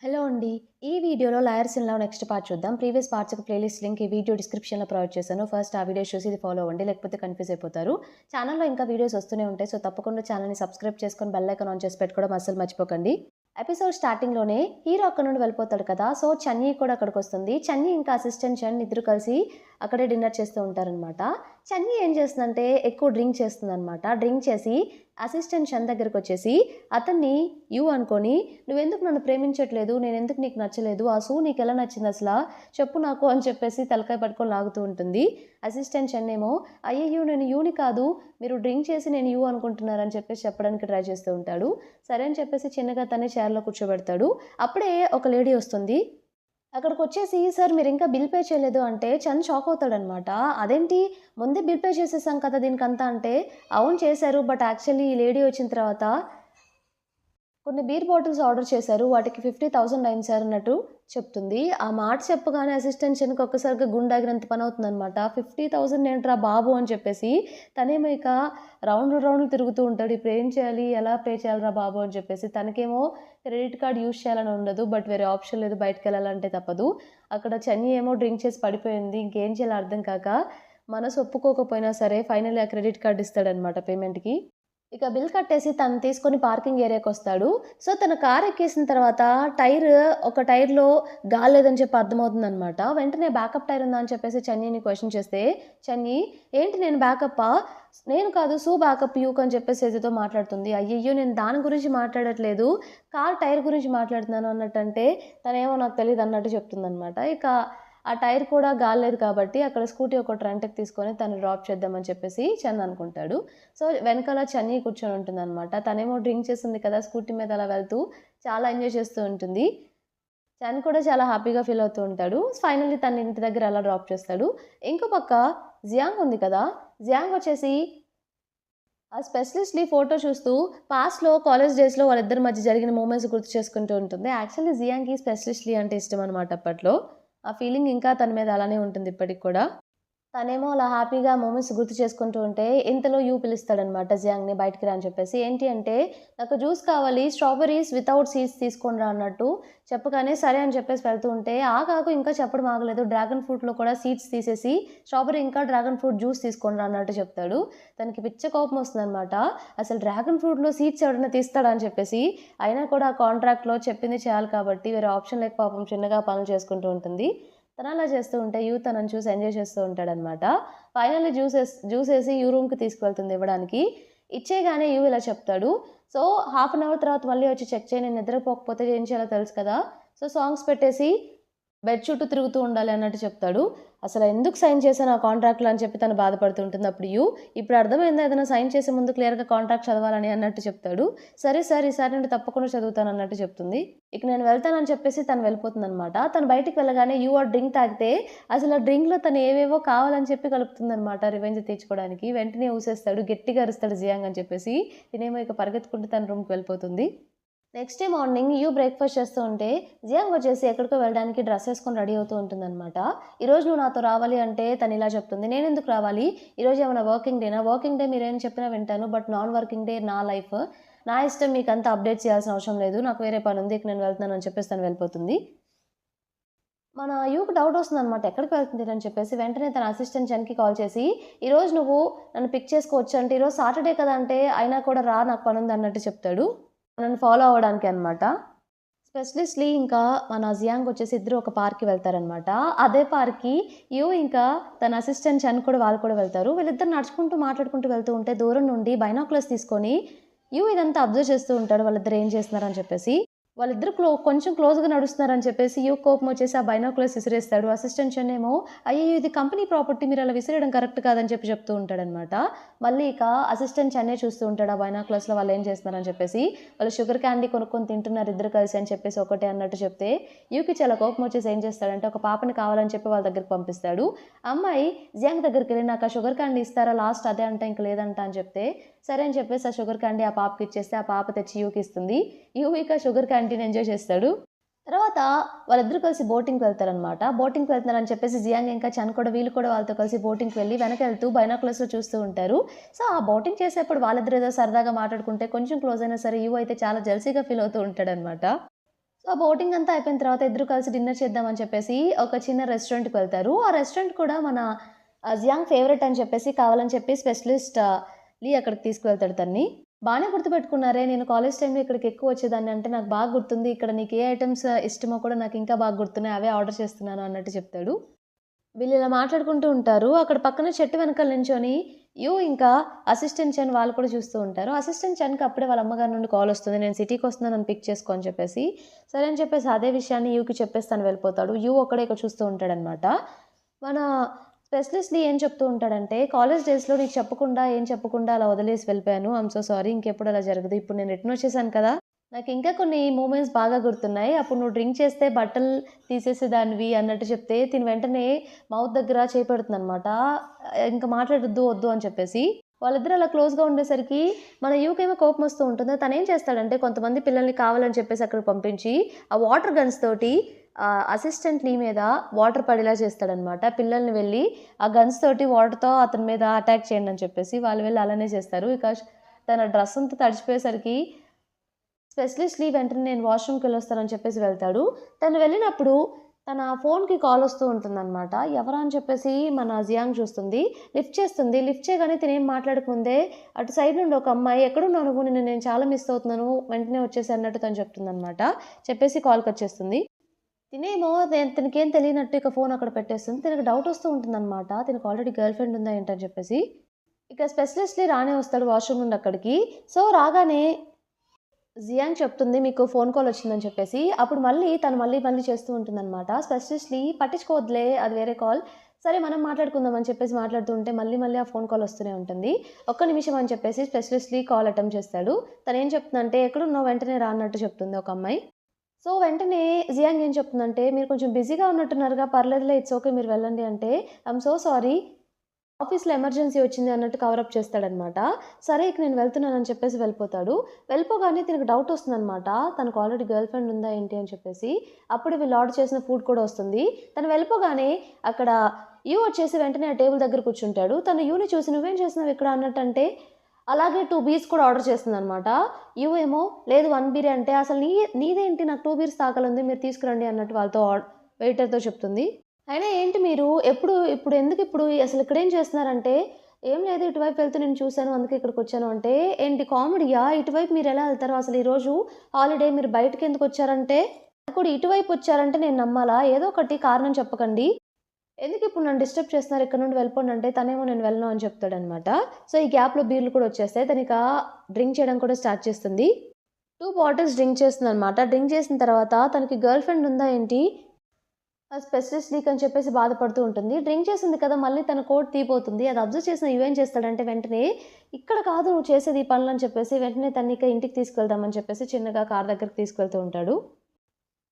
Hello అండి. ఈ వీడియోలో 'lawyers in love' next part చూద్దాం. ప్రీవియస్ పార్ట్స్‌కి ప్లేలిస్ట్ లింక్ ఈ వీడియో డిస్క్రిప్షన్‌లో ప్రొవైడ్ చేశాను. ఫస్ట్ ఆ వీడియోస్ చూసి ఇది ఫాలో అవ్వండి. లేకపోతే కన్‌ఫ్యూజ్ అయిపోతారు. ఛానెల్‌లో ఇంకా వీడియోస్ వస్తూనే ఉంటాయి. సో, తప్పకుండా ఛానెల్‌ని సబ్స్క్రైబ్ చేసుకొని బెల్ ఐకాన్ ఆన్ చేసి పెట్టుకోవడం అస్సలు మర్చిపోకండి. ఎపిసోడ్ స్టార్టింగ్‌లోనే హీరో అక్కడి నుండి వెళ్ళిపోతాడు కదా! సో, చన్నీ కూడా అక్కడికొస్తుంది. చన్నీ ఇంకా అసిస్టెంట్ చన్ ఇద్దరు కలిసి అక్కడే డిన్నర్ చేస్తూ ఉంటారనమాట. చన్నీ ఏం చేస్తుందంటే ఎక్కువ డ్రింక్ చేస్తుందనమాట. డ్రింక్ చేసి అసిస్టెంట్ చన్ దగ్గరకొచ్చేసి అతన్ని యూ అనుకోని, "నువ్వెందుకు నన్ను ప్రేమించట్లేదు? నేనెందుకు నీకు నచ్చలేదు? ఆ సూ నీకెలా నచ్చిందసలా? చెప్పు నాకు" అని చెప్పేసి తలకాయ పట్టుకొని లాగుతూ ఉంటుంది. అసిస్టెంట్ చన్ ఏమో, "అయ్యయ్యో! నేను యూని కాదు. మీరు డ్రింక్ చేసి నేను యూ అనుకుంటున్నారని" చెప్పేసి చెప్పడానికి ట్రై చేస్తూ ఉంటాడు. సరే అని చెప్పేసి చిన్నగా తనే చైర్‌లో కూర్చోబెడతాడు. అప్పుడే ఒక లేడీ వస్తుంది. అక్కడికొచ్చేసి, "సార్ మీరింకా బిల్ పే చేయలేదు" అంటే చంద్ షాక్ అవుతాడనమాట. "అదేంటి ముందే బిల్ పే చేసేసాం కదా దీనికంతా" అంటే, "అవును చేశారు. బట్ యాక్చువల్లీ ఈ లేడీ వచ్చిన తర్వాత కొన్ని బీర్ బాటిల్స్ ఆర్డర్ చేశారు. వాటికి 50,000 అయింది సార్" అన్నట్టు చెప్తుంది. ఆ మాట చెప్పగానే అసిస్టెంట్ చన్‌కి ఒక్కసారిగా గుండాగినంత పనవుతుందనమాట. 50,000 ఏంట్రా బాబు అని చెప్పేసి తనేమో ఇక రౌండ్లు రౌండ్లు తిరుగుతూ ఉంటాడు. ఇప్పుడేం చేయాలి? ఎలా పే చేయాలిరా బాబు అని చెప్పేసి. తనకేమో క్రెడిట్ కార్డ్ యూజ్ చేయాలని ఉండదు. బట్ వేరే ఆప్షన్ లేదు. బయటికెళ్ళాలంటే తప్పదు. అక్కడ చన్నీ ఏమో డ్రింక్ చేసి పడిపోయింది. ఇంకేం చేయాలో అర్థం కాక మనసు ఒప్పుకోకపోయినా సరే ఫైనల్లీ ఆ క్రెడిట్ కార్డ్ ఇస్తాడనమాట పేమెంట్‌కి. ఇక బిల్ కట్టేసి తను తీసుకొని పార్కింగ్ ఏరియాకొస్తాడు. సో, తను కార్ ఎక్కేసిన తర్వాత ఒక టైర్‌లో గాలి లేదని చెప్పి అర్థమవుతుందనమాట. వెంటనే బ్యాకప్ టైర్ ఉందా అని చెప్పేసి చన్నీని క్వెషన్ చేస్తే, చన్నీ "ఏంటి నేను బ్యాకప్పా? నేను కాదు సూ బ్యాకప్ యూక్" అని చెప్పేసి ఏదేదో మాట్లాడుతుంది. అయ్యయ్యో! నేను దాని గురించి మాట్లాడట్లేదు. కార్ టైర్ గురించి మాట్లాడుతున్నాను అన్నట్టంటే, తనేమో నాకు తెలీదన్నట్టు చెప్తుందనమాట. ఇక ఆ టైర్ కూడా గాలి లేదు కాబట్టి అక్కడ స్కూటీ ఒకటి రెంట్‌కి తీసుకొని తను డ్రాప్ చేద్దామని చెప్పేసి చంద్ అనుకుంటాడు. సో, వెనకాల చన్నీ కూర్చొని ఉంటుందనమాట. తనేమో డ్రింక్ చేసింది కదా! స్కూటీ మీద అలా వెళ్తూ చాలా ఎంజాయ్ చేస్తూ ఉంటుంది. చంద్ కూడా చాలా హ్యాపీగా ఫీల్ అవుతూ ఉంటాడు. ఫైనల్లీ తన ఇంటి దగ్గర అలా డ్రాప్ చేస్తాడు. ఇంకో పక్క జియాంగ్ ఉంది కదా! జియాంగ్ వచ్చేసి ఆ స్పెషలిస్ట్‌ని ఫోటో చూస్తూ పాస్ట్‌లో కాలేజ్ డేస్‌లో వాళ్ళిద్దరి మధ్య జరిగిన మూమెంట్స్ గుర్తు చేసుకుంటూ ఉంటుంది. యాక్చువల్లీ జియాంగ్‌కి స్పెషలిస్ట్‌లి అంటే ఇష్టమనమాట అప్పట్లో. ఆ ఫీలింగ్ ఇంకా తన మీద అలానే ఉంటుంది ఇప్పటికి కూడా. తనేమో అలా హ్యాపీగా మూమెంట్స్ గుర్తు చేసుకుంటూ ఉంటే, ఇంతలో యూ పిలుస్తాడనమాట జియాంగ్‌ని బయటికి రా అని చెప్పేసి. ఏంటి అంటే, "నాకు జ్యూస్ కావాలి. స్ట్రాబెర్రీస్ వితౌట్ సీడ్స్ తీసుకొని రా" అన్నట్టు చెప్పగానే సరే అని చెప్పేసి వెళ్తూ ఉంటే, ఆగాగు ఇంకా చెప్పడం ఆగలేదు. డ్రాగన్ ఫ్రూట్‌లో కూడా సీడ్స్ తీసేసి, స్ట్రాబెర్రీ ఇంకా డ్రాగన్ ఫ్రూట్ జ్యూస్ తీసుకొని రా అన్నట్టు చెప్తాడు. తనకి పిచ్చ కోపం వస్తుందనమాట. అసలు డ్రాగన్ ఫ్రూట్‌లో సీడ్స్ ఎవడైనా తీస్తాడా అని చెప్పేసి. అయినా కూడా ఆ కాంట్రాక్ట్‌లో చెప్పింది చేయాలి కాబట్టి వేరే ఆప్షన్ లేక పాపం చిన్నగా పనులు చేసుకుంటూ ఉంటుంది. తనలా చేస్తూ ఉంటే యూ తనని చూసి ఎంజాయ్ చేస్తూ ఉంటాడనమాట. ఫైనల్లీ జ్యూసేసి యూ రూమ్‌కి తీసుకువెళ్తుంది ఇవ్వడానికి. ఇచ్చేయగానే యూ ఇలా చెప్తాడు. "సో, హాఫ్ అన్ అవర్ తర్వాత మళ్ళీ వచ్చి చెక్ చెయి. నేను నిద్రపోకపోతే ఏం చేయాలో తెలుసు కదా! సో, సాంగ్స్ పెట్టేసి బెడ్ చుట్టూ తిరుగుతూ ఉండాలి" అన్నట్టు చెప్తాడు. అసలు ఎందుకు సైన్ చేశాను ఆ కాంట్రాక్ట్‌లో అని చెప్పి తను బాధపడుతూ ఉంటుంది. అప్పుడు యూ, "ఇప్పుడు అర్థమైందా ఏదైనా సైన్ చేసే ముందు క్లియర్‌గా కాంట్రాక్ట్ చదవాలని" అన్నట్టు చెప్తాడు. "సరే సార్ ఈసారి నుండి తప్పకుండా చదువుతాను" అన్నట్టు చెప్తుంది. ఇక నేను వెళ్తానని చెప్పేసి తను వెళ్ళిపోతుందనమాట. తను బయటికి వెళ్ళగానే యూ ఆ డ్రింక్ తాగితే అసలు ఆ డ్రింక్‌లో తను ఏవేవో కావాలని చెప్పి కలుపుతుందనమాట రివెంజ్ తీర్చుకోవడానికి. వెంటనే ఊసేస్తాడు. గట్టిగా అరుస్తాడు జియాంగ్ అని చెప్పేసి. తినేమో ఇక పరిగెత్తుకుంటూ తన రూమ్‌కి వెళ్ళిపోతుంది. Next day morning you breakfast చేస్తూ ఉంటే, జియాంగ్ వచ్చేసి ఎక్కడికో వెళ్ళడానికి డ్రెస్ ఏసుకొని రెడీ అవుతూ ఉంటుందనమాట. "ఈరోజు నువ్వు నాతో రావాలి" అంటే తనిలా చెప్తుంది. "నేనెందుకు రావాలి? ఈరోజు ఏమైనా వర్కింగ్ డేనా? వర్కింగ్ డే మీరేం చెప్పినా వింటాను. బట్ నాన్ వర్కింగ్ డే నా లైఫ్. నా ఇష్టం మీకంతా అప్డేట్ చేయాల్సిన అవసరం లేదు. నాకు వేరే పనుంది. ఇక నేను వెళ్తున్నాను" అని చెప్పేసి తను వెళ్ళిపోతుంది. మన యూకి డౌట్ వస్తుందనమాట. ఎక్కడికి వెళ్తుంది అని చెప్పేసి వెంటనే తన అసిస్టెంట్ జన్‌కి కాల్ చేసి, "ఈరోజు నువ్వు నన్ను పిక్ చేసుకోవచ్చు" అంటే, "ఈరోజు సాటర్‌డే కదా!" అంటే, "అయినా కూడా రా నాకు పనుంది" అన్నట్టు చెప్తాడు. నన్ను ఫాలో అవ్వడానికి అనమాట. స్పెషలిస్ట్‌లీ ఇంకా మన జియాంగ్ వచ్చేసి ఇద్దరు ఒక పార్క్‌కి వెళ్తారనమాట. అదే పార్క్‌కి యూ ఇంకా తన అసిస్టెంట్ చన్ కూడా వాళ్ళు కూడా వెళ్తారు. వీళ్ళిద్దరు నడుచుకుంటూ మాట్లాడుకుంటూ వెళ్తూ ఉంటే దూరం నుండి బైనాక్యులర్స్ తీసుకొని యూ ఇదంతా అబ్జర్వ్ చేస్తూ ఉంటాడు. వాళ్ళిద్దరు ఏం చేస్తున్నారని చెప్పేసి. వాళ్ళిద్దరు కొంచెం క్లోజ్‌గా నడుస్తున్నారని చెప్పేసి యూకి కోపమొచ్చేసి ఆ బైనాక్యులర్స్ విసిరేస్తాడు. అసిస్టెంట్ చెన్ ఏమో, "అయ్యయ్యో! ఇది కంపెనీ ప్రాపర్టీ మీరలా విసిరేయడం కరెక్ట్ కాదని" చెప్పి చెప్తూ ఉంటాడనమాట. మళ్ళీ ఇక అసిస్టెంట్ చెన్నే చూస్తూ ఉంటాడు ఆ బైనాక్యులర్స్‌లో వాళ్ళేం చేస్తున్నారని చెప్పేసి. వాళ్ళు షుగర్ క్యాండీ కొనుక్కొని తింటున్నారు ఇద్దరు కలిసి అని చెప్పేసి ఒకటే అన్నట్టు చెప్తే, యూకి చాలా కోపమొచ్చేసి ఏం చేస్తాడంటే ఒక పాపని కావాలని చెప్పి వాళ్ళ దగ్గరికి పంపిస్తాడు. ఆ అమ్మాయి జియాంగ్ దగ్గరికెళ్ళి, "నాకు ఆ షుగర్ క్యాండీ ఇస్తారా? లాస్ట్ అదే అంట ఇంక లేదంట" అని చెప్తే, సరే అని చెప్పేసి ఆ షుగర్ క్యాండీ ఆ పాపకి ఇచ్చేస్తే ఆ పాప తెచ్చి యూకి ఇస్తుంది. యూ ఇక షుగర్ క్యాంటీని ఎంజాయ్ చేస్తాడు. తర్వాత వాళ్ళిద్దరూ కలిసి బోటింగ్‌కి వెళ్తారనమాట. బోటింగ్‌కి వెళ్తున్నారని చెప్పేసి జియాంగ్ ఇంకా చన్ కూడా వీళ్ళు కూడా వాళ్ళతో కలిసి బోటింగ్‌కి వెళ్ళి వెనకెళ్తూ బైనాక్యులర్స్‌లో చూస్తూ ఉంటారు. సో, ఆ బోటింగ్ చేసేప్పుడు వాళ్ళిద్దరు ఏదో సరదాగా మాట్లాడుకుంటే కొంచెం క్లోజ్ అయినా సరే యూ అయితే చాలా జెలసీగా ఫీల్ అవుతూ ఉంటాడనమాట. సో, ఆ బోటింగ్ అంతా అయిపోయిన తర్వాత ఇద్దరు కలిసి డిన్నర్ చేద్దామని చెప్పేసి ఒక చిన్న రెస్టారెంట్‌కి వెళ్తారు. ఆ రెస్టారెంట్ కూడా మన జియాంగ్ ఫేవరెట్ అని చెప్పేసి కావాలని చెప్పి స్పెషలిస్ట్ లీ అక్కడికి తీసుకువెళ్తాడు తనని. బానే గుర్తుపెట్టుకున్నారే, నేను కాలేజ్ టైమ్‌లో ఇక్కడికి ఎక్కువ వచ్చేదాన్ని అంటే నాకు బాగా గుర్తుంది. ఇక్కడ నీకు ఏ ఐటెమ్స్ ఇష్టమో కూడా నాకు ఇంకా బాగా గుర్తున్నాయి. అవే ఆర్డర్ చేస్తున్నాను అన్నట్టు చెప్తాడు. వీళ్ళు ఇలా మాట్లాడుకుంటూ ఉంటారు. అక్కడ పక్కన చెట్టు వెనకాల నించొని ఇంకా అసిస్టెంట్ చెన్ వాళ్ళు కూడా చూస్తూ ఉంటారు. అసిస్టెంట్ చెన్‌కి అప్పుడే వాళ్ళ అమ్మగారి నుండి కాల్ వస్తుంది. నేను సిటీకి వస్తున్నాను నన్ను పిక్ చేసుకో అని చెప్పేసి. సరే అని చెప్పేసి అదే విషయాన్ని యూకి చెప్పేసి తను వెళ్ళిపోతాడు. ఒక్కడే ఇక్కడ చూస్తూ ఉంటాడనమాట. మన స్పెషలిస్ట్‌లీ ఏం చెప్తూ ఉంటాడంటే, కాలేజ్ డేస్‌లో నీకు చెప్పకుండా, ఏం చెప్పకుండా అలా వదిలేసి వెళ్ళిపోయాను. I'm so sorry. ఇంకెప్పుడు అలా జరగదు. ఇప్పుడు నేను రిటర్న్ వచ్చేసాను కదా! నాకింకా కొన్ని మూమెంట్స్ బాగా గుర్తున్నాయి. అప్పుడు నువ్వు డ్రింక్ చేస్తే బట్టలు తీసేసేదానివి అన్నట్టు చెప్తే, తిను వెంటనే మౌత్ దగ్గర చేయి పెడుతుందనమాట. ఇంక మాట్లాడొద్దు, వద్దు అని చెప్పేసి. వాళ్ళిద్దరూ అలా క్లోజ్‌గా ఉండేసరికి మన యూకేమో కోపమొస్తూ ఉంటుంది. తనేం చేస్తాడంటే, కొంతమంది పిల్లల్ని కావాలని చెప్పేసి అక్కడికి పంపించి, ఆ వాటర్ గన్స్ తోటి అసిస్టెంట్ లీ మీద వాటర్ పడేలా చేస్తాడనమాట. పిల్లల్ని వెళ్ళి ఆ గన్స్ తోటి వాటర్‌తో అతని మీద అటాక్ చేయండి అని చెప్పేసి. వాళ్ళు వెళ్ళి అలానే చేస్తారు. ఇక తన డ్రెస్ అంతా తడిచిపోయేసరికి స్పెషలిస్ట్ లీ వెంటనే నేను వాష్‌రూమ్‌కెళ్ళొస్తానని చెప్పేసి వెళ్తాడు. తను వెళ్ళినప్పుడు తన ఫోన్‌కి కాల్ వస్తూ ఉంటుందనమాట. ఎవరా అని చెప్పేసి మన జియాంగ్ చూస్తుంది. లిఫ్ట్ చేస్తుంది. లిఫ్ట్ చేయగానే తినేం మాట్లాడకముందే అటు సైడ్ నుండి ఒక అమ్మాయి, "ఎక్కడున్నావు నువ్వు? నిన్ను నేను చాలా మిస్ అవుతున్నాను. వెంటనే వచ్చేసేయి" అన్నట్టు తను చెప్తుందనమాట. చెప్పేసి కాల్ కట్ చేస్తుంది. తినేమో తనకేం తెలియనట్టు ఇక ఫోన్ అక్కడ పెట్టేస్తుంది. తనకి డౌట్ వస్తూ ఉంటుందనమాట. తనకు ఆల్రెడీ గర్ల్ ఫ్రెండ్ ఉందా ఏంటని చెప్పేసి. ఇక స్పెషలిస్ట్ లీ రానే వస్తాడు వాష్‌రూమ్ నుండి అక్కడికి. సో రాగానే జియాంగ్ చెప్తుంది మీకు ఫోన్ కాల్ వచ్చిందని చెప్పేసి. అప్పుడు తను మళ్ళీ చేస్తూ ఉంటుందనమాట. స్పెషలిస్ట్‌లీ పట్టించుకోవద్దులే అది వేరే కాల్. సరే మనం మాట్లాడుకుందాం అని చెప్పేసి మాట్లాడుతూ ఉంటే మళ్ళీ ఆ ఫోన్ కాల్ వస్తూనే ఉంటుంది. ఒక్క నిమిషం అని చెప్పేసి స్పెషలిస్ట్‌లీ కాల్ అటెంప్ట్ చేస్తాడు. తనేం చెప్తుందంటే ఎక్కడున్నావు వెంటనే రా అన్నట్టు చెప్తుంది ఒక అమ్మాయి. సో వెంటనే జియాంగ్ ఏం చెప్తుందంటే మీరు కొంచెం బిజీగా ఉన్నట్టున్నారుగా, పర్లేదులే ఇట్స్ ఓకే మీరు వెళ్ళండి అంటే, ఐయామ్ సో సారీ ఆఫీస్‌లో ఎమర్జెన్సీ వచ్చింది అన్నట్టు కవరప్ చేస్తాడనమాట. సరే ఇక నేను వెళ్తున్నానని చెప్పేసి వెళ్ళిపోతాడు. వెళ్ళిపోగానే తినకు డౌట్ వస్తుందనమాట. తనకు ఆల్రెడీ గర్ల్ ఫ్రెండ్ ఉందా ఏంటి అని చెప్పేసి. అప్పుడు వీళ్ళు ఆర్డర్ చేసిన ఫుడ్ కూడా వస్తుంది. తను వెళ్ళిపోగానే అక్కడ వచ్చేసి వెంటనే ఆ టేబుల్ దగ్గర కూర్చుంటాడు. తను యూని చూసి "నువ్వేం చేస్తున్నావు ఇక్కడ" అన్నట్టంటే, అలాగే 2 బీర్స్ కూడా ఆర్డర్ చేస్తుందనమాట. ఏమో లేదు 1 బీరే అంటే, "అసలు నీదేంటి నాకు 2 బీర్స్ తాగాలంది మీరు తీసుకురండి" అన్నట్టు వాళ్ళతో వెయిటర్‌తో చెప్తుంది. అయినా ఏంటి మీరు ఇప్పుడు ఎందుకిప్పుడు అసలు ఇక్కడేం చేస్తున్నారంటే, "ఏం లేదు ఇటువైపు వెళ్తూ నేను చూసాను అందుకే ఇక్కడికొచ్చాను" అంటే, ఏంటి కామెడీయా? ఇటువైపు మీరెలా ఎళ్తారు? అసలు ఈరోజు హాలిడే మీరు బయటికెందుకొచ్చారంటే, అది కూడా ఇటువైపు వచ్చారంటే నేను నమ్మాలా? ఏదో ఒకటి కారణం చెప్పకండి. ఎందుకిప్పుడు నన్ను డిస్టర్బ్ చేస్తున్నారు? ఇక్కడ నుండి వెళ్ళిపోండి అంటే, తనేమో నేను వెళ్ళను అని చెప్తాడనమాట. సో, ఈ గ్యాప్‌లో బీర్లు కూడా వచ్చేస్తాయి. తనిక డ్రింక్ చేయడం కూడా స్టార్ట్ చేస్తుంది. 2 బాటిల్స్ డ్రింక్ చేస్తుందనమాట. డ్రింక్ చేసిన తర్వాత తనకి గర్ల్ ఫ్రెండ్ ఉందా ఏంటి? స్పెషలిస్ట్ లీక్ అని చెప్పేసి బాధపడుతూ ఉంటుంది. డ్రింక్ చేసింది కదా! మళ్ళీ తన కోట్ తీయబోతుంది. అది అబ్జర్వ్ చేసిన ఏం చేస్తాడంటే వెంటనే, "ఇక్కడ కాదు నువ్వు చేసేది ఈ పనులని" చెప్పేసి వెంటనే తననిక ఇంటికి తీసుకెళ్దామని చెప్పేసి చిన్నగా కారు దగ్గరికి తీసుకెళ్తూ ఉంటాడు.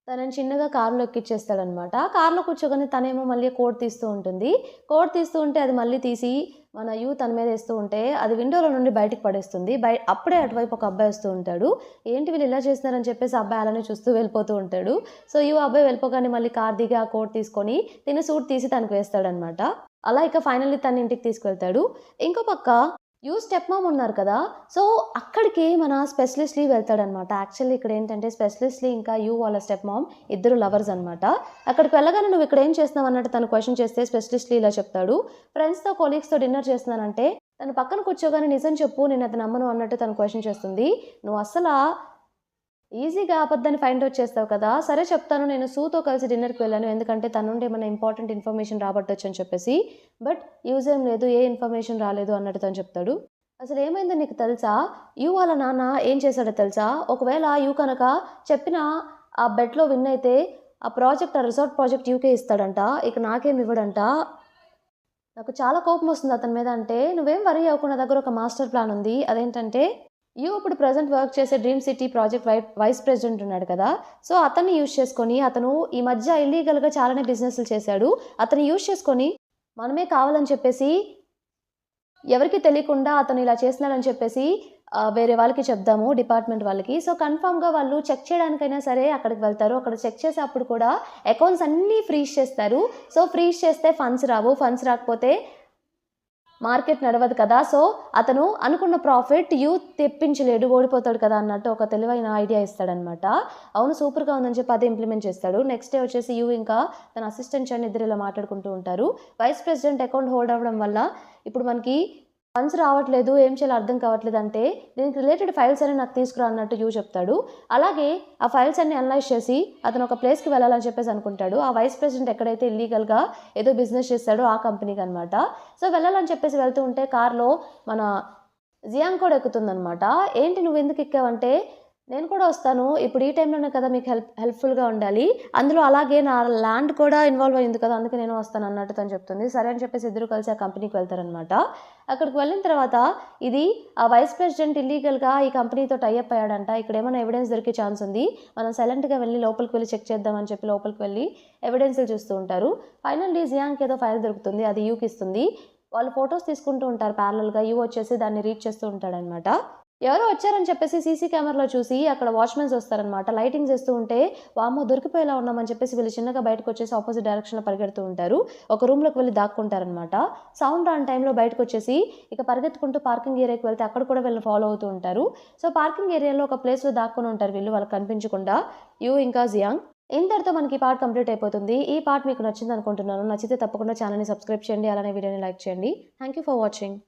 తనని చిన్నగా కారులో ఎక్కిచ్చేస్తాడనమాట. కార్‌లో కూర్చోగానే తనేమో మళ్ళీ కోట్ తీస్తూ ఉంటుంది. కోట్ తీస్తూ ఉంటే అది మళ్ళీ తీసి మన తన మీద ఏస్తూ ఉంటే అది విండోలో నుండి బయటికి పడేస్తుంది. అప్పుడే అటువైపు ఒక అబ్బాయి వస్తూ ఉంటాడు. ఏంటి వీళ్ళు ఇలా చేస్తున్నారని చెప్పేసి ఆ అబ్బాయి అలానే చూస్తూ వెళ్ళిపోతూ ఉంటాడు. సో, అబ్బాయి వెళ్ళిపోగానే మళ్ళీ కారు దిగి ఆ కోట్ తీసుకొని తిన సూట్ తీసి తనకి వేస్తాడనమాట. అలా ఇక ఫైనల్లీ తన ఇంటికి తీసుకెళ్తాడు. ఇంకో పక్క స్టెప్ మామ్ ఉన్నారు కదా! సో, అక్కడికి మన స్పెషలిస్ట్ లీ వెళ్తాడనమాట. యాక్చువల్లీ ఇక్కడేంటంటే స్పెషలిస్ట్ లీ ఇంకా వాళ్ళ స్టెప్ మామ్ ఇద్దరు లవర్స్ అనమాట. అక్కడికి వెళ్ళగానే "నువ్వు ఇక్కడ ఏం చేస్తున్నావు" అన్నట్టు తను క్వెషన్ చేస్తే స్పెషలిస్ట్ లీ ఇలా చెప్తాడు. "ఫ్రెండ్స్‌తో, కొలీగ్స్‌తో డిన్నర్ చేస్తున్నానంటే" తను పక్కన కూర్చోగానే "నిజం చెప్పు నేనది నమ్మను" అన్నట్టు తను క్వెషన్ చేస్తుంది. "నువ్వు అస్సలా ఈజీగా అబద్ధాన్ని ఫైండ్ ఔట్ చేస్తావు కదా! సరే చెప్తాను. నేను సూతో కలిసి డిన్నర్‌కి వెళ్ళాను. ఎందుకంటే తన నుండి ఏమైనా ఇంపార్టెంట్ ఇన్ఫర్మేషన్ రాబట్టొచ్చని చెప్పేసి. బట్ యూజ్ ఏం లేదు. ఏ ఇన్ఫర్మేషన్ రాలేదు" అన్నట్టు తను చెప్తాడు. "అసలేమైందో నీకు తెలుసా? వాళ్ళ నాన్న ఏం చేశాడో తెలుసా? ఒకవేళ కనుక చెప్పిన ఆ బెట్‌లో విన్ అయితే ఆ రిసార్ట్ ప్రాజెక్ట్ యూకే ఇస్తాడంట. ఇక నాకేమి ఇవ్వడంట. నాకు చాలా కోపమొస్తుంది అతని మీద" అంటే, "నువ్వేం వర్రీ అవ్వకు. నా దగ్గర ఒక మాస్టర్ ప్లాన్ ఉంది. అదేంటంటే" ఇప్పుడు ప్రెజెంట్ వర్క్ చేసే dream city project vice president ఉన్నాడు కదా! సో, అతన్ని యూజ్ చేసుకొని అతను ఈ మధ్య ఇల్లీగల్‌గా చాలానే బిజినెస్‌లు చేశాడు. అతన్ని యూజ్ చేసుకొని మనమే కావాలని చెప్పేసి ఎవరికీ తెలియకుండా అతను ఇలా చేస్తున్నాడని చెప్పేసి వేరే వాళ్ళకి చెప్దాము డిపార్ట్‌మెంట్ వాళ్ళకి. సో, కన్ఫర్మ్‌గా వాళ్ళు చెక్ చేయడానికైనా సరే అక్కడికి వెళ్తారు. అక్కడ చెక్ చేసేప్పుడు కూడా అకౌంట్స్ అన్నీ ఫ్రీజ్ చేస్తారు. సో, ఫ్రీజ్ చేస్తే ఫండ్స్ రావు. ఫండ్స్ రాకపోతే మార్కెట్ నడవదు కదా, సో అతను అనుకున్న ప్రాఫిట్ యూ తెప్పించలేడు, ఓడిపోతాడు కదా అన్నట్టు ఒక తెలివైన ఐడియా ఇస్తాడనమాట. అవును సూపర్గా ఉందని చెప్పి అదే ఇంప్లిమెంట్ చేస్తాడు. నెక్స్ట్ డే వచ్చేసి యూ ఇంకా తన అసిస్టెంట్ చండ్ ఇద్దరు ఇలా మాట్లాడుకుంటూ ఉంటారు. వైస్ ప్రెసిడెంట్ అకౌంట్ హోల్డ్ అవ్వడం వల్ల ఇప్పుడు మనకి ఫండ్స్ రావట్లేదు, ఏం చేయాలో అర్థం కావట్లేదు అంటే దీనికి రిలేటెడ్ ఫైల్స్ అని నాకు తీసుకురా అన్నట్టు యూ చెప్తాడు. అలాగే ఆ ఫైల్స్ అన్ని అనలైజ్ చేసి అతను ఒక ప్లేస్కి వెళ్ళాలని చెప్పేసి అనుకుంటాడు. ఆ వైస్ ప్రెసిడెంట్ ఎక్కడైతే ఇల్లీగల్గా ఏదో బిజినెస్ చేస్తాడో ఆ కంపెనీకి అనమాట. సో వెళ్ళాలని చెప్పేసి వెళ్తూ ఉంటే కార్లో మన జియాంగ్ కూడా ఎక్కుతుందనమాట. ఏంటి నువ్వు ఎందుకు ఎక్కావంటే నేను కూడా వస్తాను, ఇప్పుడు ఈ టైంలోనే కదా మీకు హెల్ప్ఫుల్గా ఉండాలి, అందులో అలాగే నా ల్యాండ్ కూడా ఇన్వాల్వ్ అయ్యింది కదా, అందుకే నేను వస్తాను అన్నట్టు తను చెప్తుంది. సరే అని చెప్పేసి ఇద్దరు కలిసి ఆ కంపెనీకి వెళ్తారనమాట. అక్కడికి వెళ్ళిన తర్వాత ఇది ఆ వైస్ ప్రెసిడెంట్ ఇల్లీగల్గా ఈ కంపెనీతో టైఅప్ అయ్యాడంట, ఇక్కడ ఏమైనా ఎవిడెన్స్ దొరికే ఛాన్స్ ఉంది, మనం సైలెంట్గా వెళ్ళి లోపలికి వెళ్ళి చెక్ చేద్దామని చెప్పి లోపలికి వెళ్ళి ఎవిడెన్స్లు చూస్తూ ఉంటారు. ఫైనల్లీ జియాంగ్కి ఏదో ఫైల్ దొరుకుతుంది, అది యూకి ఇస్తుంది. వాళ్ళు ఫొటోస్ తీసుకుంటూ ఉంటారు ప్యారలల్గా, యూ వచ్చేసి దాన్ని రీడ్ చేస్తూ ఉంటాడనమాట. ఎవరో వచ్చారని చెప్పేసి సీసీ కెమెరాలో చూసి అక్కడ వాచ్మెన్స్ వస్తారనమాట. లైటింగ్ చేస్తూ ఉంటే వామ్మో దొరికిపోయేలా ఉన్నామని చెప్పేసి వీళ్ళు చిన్నగా బయటకు వచ్చేసి ఆపోజిట్ డైరెక్షన్లో పరిగెడుతూ ఉంటారు. ఒక రూమ్లోకి వెళ్ళి దాక్కుంటారనమాట. సౌండ్ రాని టైంలో బయటకు వచ్చేసి ఇక పరిగెత్తుకుంటూ పార్కింగ్ ఏరియాకి వెళ్తే అక్కడ కూడా వీళ్ళని ఫాలో అవుతూ ఉంటారు. సో పార్కింగ్ ఏరియాలో ఒక ప్లేస్లో దాక్కుని ఉంటారు వీళ్ళు, వాళ్ళకి కనిపించకుండా యూ ఇంకా జియాంగ్. ఇంతటితో మనకి ఈ పార్ట్ కంప్లీట్ అయిపోతుంది. ఈ పార్ట్ మీకు నచ్చింది అనుకుంటున్నాను. నచ్చితే తప్పకుండా ఛానల్ని సబ్స్క్రైబ్ చేయండి, అలానే వీడియోని లైక్ చేయండి. Thank you for watching.